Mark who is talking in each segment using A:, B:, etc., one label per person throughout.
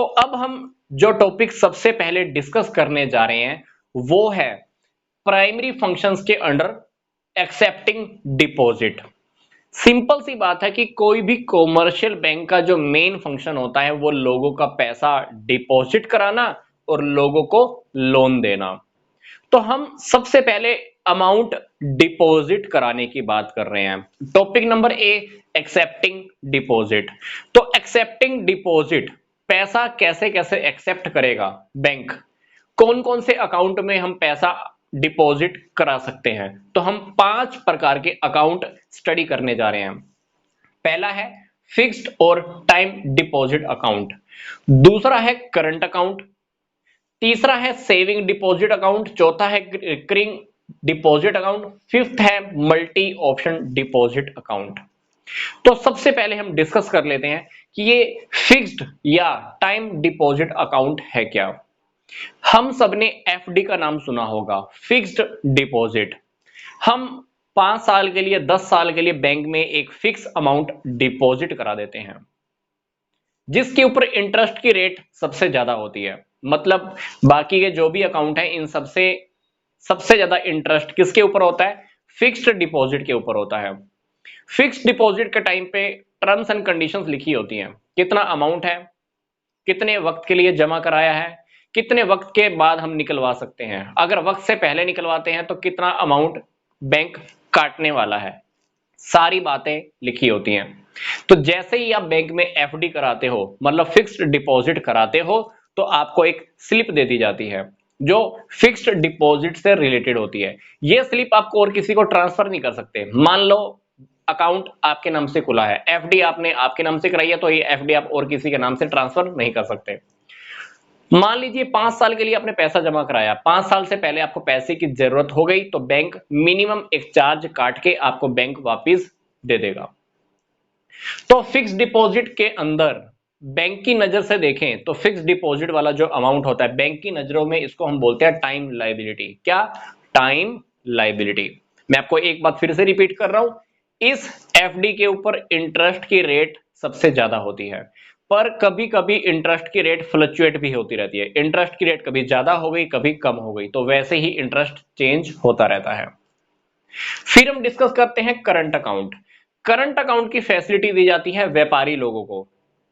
A: तो अब हम जो टॉपिक सबसे पहले डिस्कस करने जा रहे हैं वो है प्राइमरी फंक्शंस के अंडर एक्सेप्टिंग डिपॉजिट। सिंपल सी बात है कि कोई भी कॉमर्शियल बैंक का जो मेन फंक्शन होता है वो लोगों का पैसा डिपॉजिट कराना और लोगों को लोन देना। तो हम सबसे पहले अमाउंट डिपॉजिट कराने की बात कर रहे हैं। Topic number A, accepting deposit. तो एक्सेप्टिंग डिपॉजिट, पैसा कैसे कैसे एक्सेप्ट करेगा बैंक, कौन कौन से अकाउंट में हम पैसा डिपॉजिट करा सकते हैं। तो हम 5 प्रकार के अकाउंट स्टडी करने जा रहे हैं। पहला है फिक्स्ड और टाइम डिपॉजिट अकाउंट, दूसरा है करंट अकाउंट, तीसरा है सेविंग डिपॉजिट अकाउंट, चौथा है रिकरिंग डिपॉजिट अकाउंट, फिफ्थ है मल्टी ऑप्शन डिपॉजिट अकाउंट। तो सबसे पहले हम डिस्कस कर लेते हैं कि ये फिक्स्ड या टाइम डिपॉजिट अकाउंट है क्या। हम सबने एफडी का नाम सुना होगा, फिक्स्ड डिपॉजिट। हम 5 साल के लिए 10 साल के लिए बैंक में एक फिक्स अमाउंट डिपॉजिट करा देते हैं जिसके ऊपर इंटरेस्ट की रेट सबसे ज्यादा होती है। मतलब बाकी के जो भी अकाउंट है इन सबसे सबसे ज्यादा इंटरेस्ट किसके ऊपर होता है, फिक्स्ड डिपॉजिट के ऊपर होता है। फिक्स्ड डिपॉजिट के टाइम पे टर्म्स एंड कंडीशंस लिखी होती हैं, कितना अमाउंट है, कितने वक्त के लिए जमा कराया है, कितने वक्त के बाद हम निकलवा सकते हैं, अगर वक्त से पहले निकलवाते हैं तो कितना अमाउंट बैंक काटने वाला है, सारी बातें लिखी होती हैं। तो जैसे ही आप बैंक में एफडी कराते हो, मतलब फिक्स्ड डिपॉजिट कराते हो, तो आपको एक स्लिप दे दी जाती है जो फिक्स्ड डिपॉजिट से रिलेटेड होती है। यह स्लिप आपको और किसी को ट्रांसफर नहीं कर सकते। मान लो अकाउंट आपके नाम से खुला है, एफडी आपने आपके नाम से कराई है, तो ये एफडी आप और किसी के नाम से ट्रांसफर नहीं कर सकते। मान लीजिए 5 साल के लिए आपने पैसा जमा कराया, 5 साल से पहले आपको पैसे की जरूरत हो गई तो बैंक मिनिमम एक चार्ज काट के आपको बैंक वापस दे देगा। तो फिक्स डिपॉजिट के अंदर बैंक की नजर से देखें तो फिक्स डिपॉजिट वाला जो अमाउंट होता है बैंक की नजरों में इसको हम बोलते हैं टाइम लायबिलिटी। क्या? Time liability. मैं आपको एक बात फिर से रिपीट कर रहा हूं, इस एफडी के ऊपर इंटरेस्ट की रेट सबसे ज्यादा होती है, पर कभी कभी इंटरेस्ट की रेट फ्लक्चुएट भी होती रहती है। इंटरेस्ट की रेट कभी ज्यादा हो गई कभी कम हो गई, तो वैसे ही इंटरेस्ट चेंज होता रहता है। फिर हम डिस्कस करते हैं करंट अकाउंट। करंट अकाउंट की फैसिलिटी दी जाती है व्यापारी लोगों को,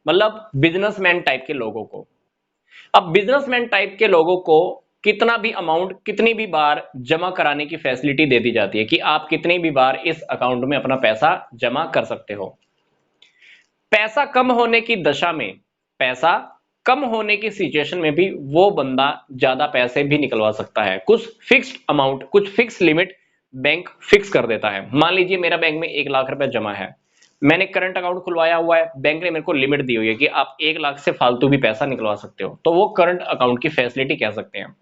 A: मतलब बिजनेसमैन टाइप के लोगों को। अब बिजनेसमैन टाइप के लोगों को कितना भी अमाउंट कितनी भी बार जमा कराने की फैसिलिटी दे दी जाती है कि आप कितनी भी बार इस अकाउंट में अपना पैसा जमा कर सकते हो। पैसा कम होने की दशा में, पैसा कम होने की सिचुएशन में भी वो बंदा ज्यादा पैसे भी निकलवा सकता है। कुछ फिक्स्ड अमाउंट, कुछ फिक्स लिमिट बैंक फिक्स कर देता है। मान लीजिए मेरा बैंक में 1 लाख रुपए जमा है, मैंने करंट अकाउंट खुलवाया हुआ है, बैंक ने मेरे को लिमिट दी हुई है कि आप 1 लाख से फालतू भी पैसा निकलवा सकते हो, तो वो करंट अकाउंट की फैसिलिटी कह सकते हैं।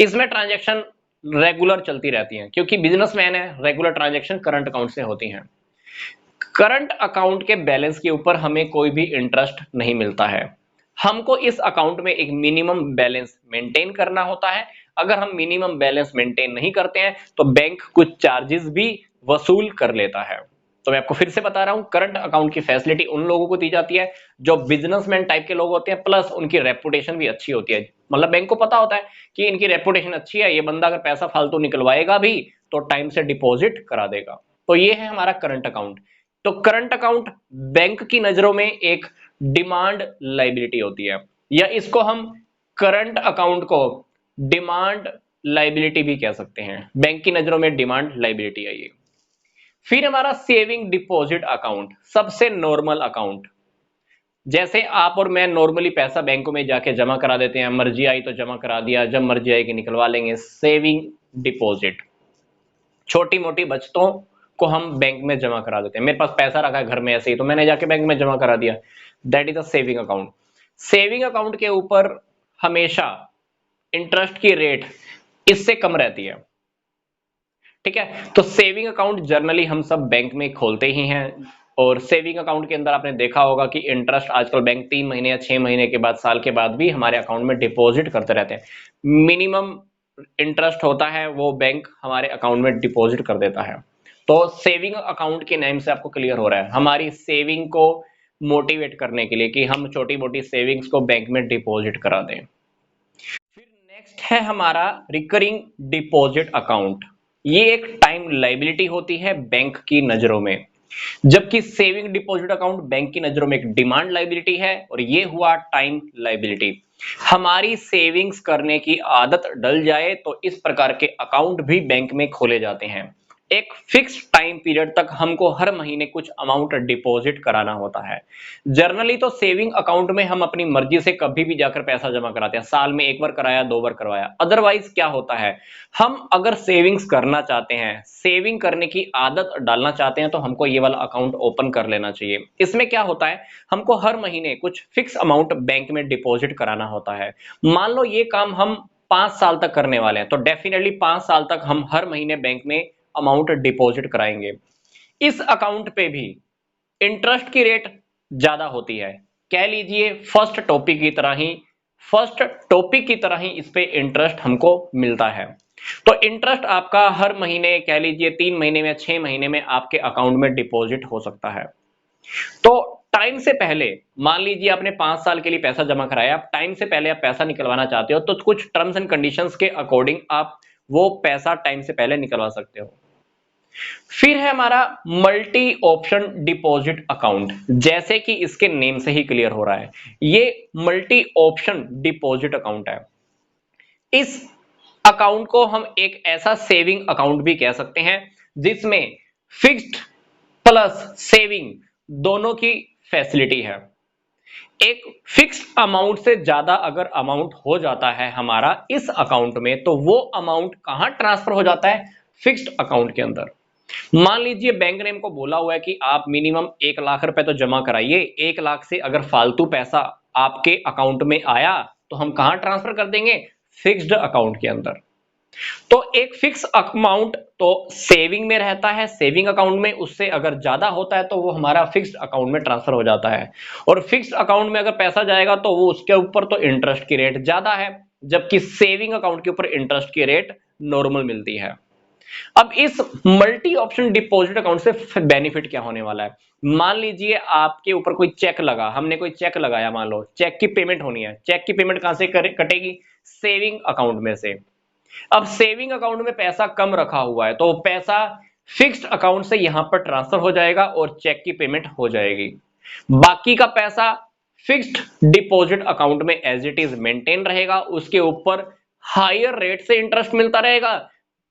A: इसमें ट्रांजेक्शन रेगुलर चलती रहती है क्योंकि बिजनेसमैन है, रेगुलर ट्रांजेक्शन करंट अकाउंट से होती है। करंट अकाउंट के बैलेंस के ऊपर हमें कोई भी इंटरेस्ट नहीं मिलता है। हमको इस अकाउंट में एक मिनिमम बैलेंस मेंटेन करना होता है। अगर हम मिनिमम बैलेंस मेंटेन नहीं करते हैं तो बैंक कुछ चार्जेस भी वसूल कर लेता है। तो मैं आपको फिर से बता रहा हूं, करंट अकाउंट की फैसिलिटी उन लोगों को दी जाती है जो बिजनेसमैन टाइप के लोग होते हैं, प्लस उनकी रेपुटेशन भी अच्छी होती है। मतलब बैंक को पता होता है कि इनकी रेपुटेशन अच्छी है, ये बंदा अगर पैसा फालतू निकलवाएगा भी तो टाइम से डिपॉजिट करा देगा। तो ये है हमारा करंट अकाउंट। तो करंट अकाउंट बैंक की नजरों में एक डिमांड लायबिलिटी होती है, या इसको हम करंट अकाउंट को डिमांड लायबिलिटी भी कह सकते हैं। बैंक की नजरों में डिमांड लायबिलिटी है ये। फिर हमारा सेविंग डिपॉजिट अकाउंट, सबसे नॉर्मल अकाउंट। जैसे आप और मैं नॉर्मली पैसा बैंकों में जाके जमा करा देते हैं, मर्जी आई तो जमा करा दिया, जब मर्जी आएगी निकलवा लेंगे। सेविंग डिपॉजिट, छोटी मोटी बचतों को हम बैंक में जमा करा देते हैं। मेरे पास पैसा रखा है घर में ऐसे ही, तो मैंने जाके बैंक में जमा करा दिया, that is a saving account. Saving account के ऊपर हमेशा इंटरेस्ट की रेट इससे कम रहती है, ठीक है। तो सेविंग अकाउंट जनरली हम सब बैंक में खोलते ही हैं, और सेविंग अकाउंट के अंदर आपने देखा होगा कि इंटरेस्ट आजकल बैंक 3 महीने या 6 महीने के बाद, साल के बाद भी हमारे अकाउंट में डिपॉजिट करते रहते हैं। मिनिमम इंटरेस्ट होता है वो बैंक हमारे अकाउंट में डिपॉजिट कर देता है। तो सेविंग अकाउंट के नेम से आपको क्लियर हो रहा है, हमारी सेविंग को मोटिवेट करने के लिए कि हम छोटी मोटी सेविंग्स को बैंक में डिपॉजिट करा दें। फिर नेक्स्ट है हमारा रिकरिंग डिपॉजिट अकाउंट। ये एक टाइम लायबिलिटी होती है बैंक की नजरों में, जबकि सेविंग डिपॉजिट अकाउंट बैंक की नजरों में एक डिमांड लायबिलिटी है और ये हुआ टाइम लायबिलिटी। हमारी सेविंग्स करने की आदत डल जाए तो इस प्रकार के अकाउंट भी बैंक में खोले जाते हैं। एक फिक्स टाइम पीरियड तक हमको हर महीने कुछ अमाउंट डिपॉजिट कराना होता है। जर्नली तो सेविंग अकाउंट में हम अपनी मर्जी से कभी भी जाकर पैसा जमा कराते हैं, साल में एक बार कराया, 2 बार करवाया। अदरवाइज क्या होता है, हम अगर सेविंग्स करना चाहते हैं, सेविंग करने की आदत डालना चाहते हैं, तो हमको ये वाला अकाउंट ओपन कर लेना चाहिए। इसमें क्या होता है, हमको हर महीने कुछ फिक्स अमाउंट बैंक में डिपॉजिट कराना होता है। मान लो ये काम हम 5 साल तक करने वाले हैं, तो डेफिनेटली 5 साल तक हम हर महीने बैंक में अमाउंट डिपॉजिट कराएंगे। इस अकाउंट पे भी इंटरेस्ट की रेट ज्यादा होती है। कह लीजिए फर्स्ट टॉपिक की तरह ही इस पे इंटरेस्ट हमको मिलता है। तो इंटरेस्ट आपका हर महीने कह लीजिए 3 महीने में, 6 महीने में आपके अकाउंट में डिपॉजिट हो सकता है। तो टाइम से पहले, मान लीजिए आपने 5 साल के लिए पैसा जमा कराया, आप टाइम से पहले आप पैसा निकलवाना चाहते हो, तो कुछ टर्म्स एंड कंडीशंस के अकॉर्डिंग आप वो पैसा टाइम से पहले निकलवा सकते हो। फिर है हमारा मल्टी ऑप्शन डिपॉजिट अकाउंट। जैसे कि इसके नेम से ही क्लियर हो रहा है, ये मल्टी ऑप्शन डिपॉजिट अकाउंट है। इस अकाउंट को हम एक ऐसा सेविंग अकाउंट भी कह सकते हैं जिसमें फिक्स्ड प्लस सेविंग दोनों की फैसिलिटी है। एक फिक्स्ड अमाउंट से ज्यादा अगर अमाउंट हो जाता है हमारा इस अकाउंट में, तो वो अमाउंट कहां ट्रांसफर हो जाता है, फिक्स्ड अकाउंट के अंदर। मान लीजिए बैंक ने हमको बोला हुआ है कि आप मिनिमम 1 लाख रुपए तो जमा कराइए। 1 लाख से अगर फालतू पैसा आपके अकाउंट में आया तो हम कहां ट्रांसफर कर देंगे, फिक्स्ड अकाउंट के अंदर। तो एक फिक्स अमाउंट तो सेविंग में रहता है, सेविंग अकाउंट में, उससे अगर ज्यादा होता है तो वो हमारा फिक्स्ड अकाउंट में ट्रांसफर हो जाता है। और फिक्स्ड अकाउंट में अगर पैसा जाएगा तो वो उसके ऊपर तो इंटरेस्ट की रेट ज्यादा है, जबकि सेविंग अकाउंट के ऊपर इंटरेस्ट की रेट नॉर्मल मिलती है। अब इस मल्टी ऑप्शन डिपॉजिट अकाउंट से बेनिफिट क्या होने वाला है, मान लीजिए आपके ऊपर कोई चेक लगा, हमने कोई चेक लगाया, मान लो चेक की पेमेंट होनी है। चेक की पेमेंट कहां से कटेगी, सेविंग अकाउंट में से। अब सेविंग अकाउंट में पैसा कम रखा हुआ है तो पैसा फिक्स्ड अकाउंट से यहां पर ट्रांसफर हो जाएगा और चेक की पेमेंट हो जाएगी। बाकी का पैसा फिक्स्ड डिपॉजिट अकाउंट में एज इट इज मेंटेन रहेगा, उसके ऊपर हायर रेट से इंटरेस्ट मिलता रहेगा,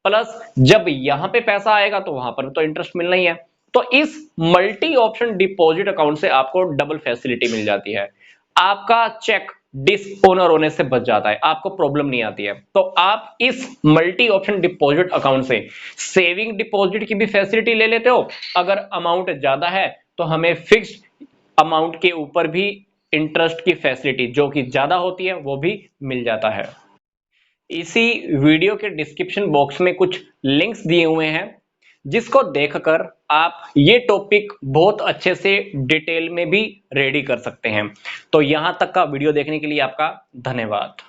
A: प्लस जब यहां पे पैसा आएगा तो वहां पर तो इंटरेस्ट मिलना ही है। तो इस मल्टी ऑप्शन डिपॉजिट अकाउंट से आपको डबल फैसिलिटी मिल जाती है। आपका चेक डिसओनर होने से बच जाता है, आपको प्रॉब्लम नहीं आती है। तो आप इस मल्टी ऑप्शन डिपॉजिट अकाउंट से सेविंग डिपॉजिट की भी फैसिलिटी ले लेते हो, अगर अमाउंट ज्यादा है तो हमें फिक्स्ड अमाउंट के ऊपर भी इंटरेस्ट की फैसिलिटी जो कि ज्यादा होती है वो भी मिल जाता है। इसी वीडियो के डिस्क्रिप्शन बॉक्स में कुछ लिंक्स दिए हुए हैं जिसको देखकर आप ये टॉपिक बहुत अच्छे से डिटेल में भी रेडी कर सकते हैं। तो यहां तक का वीडियो देखने के लिए आपका धन्यवाद।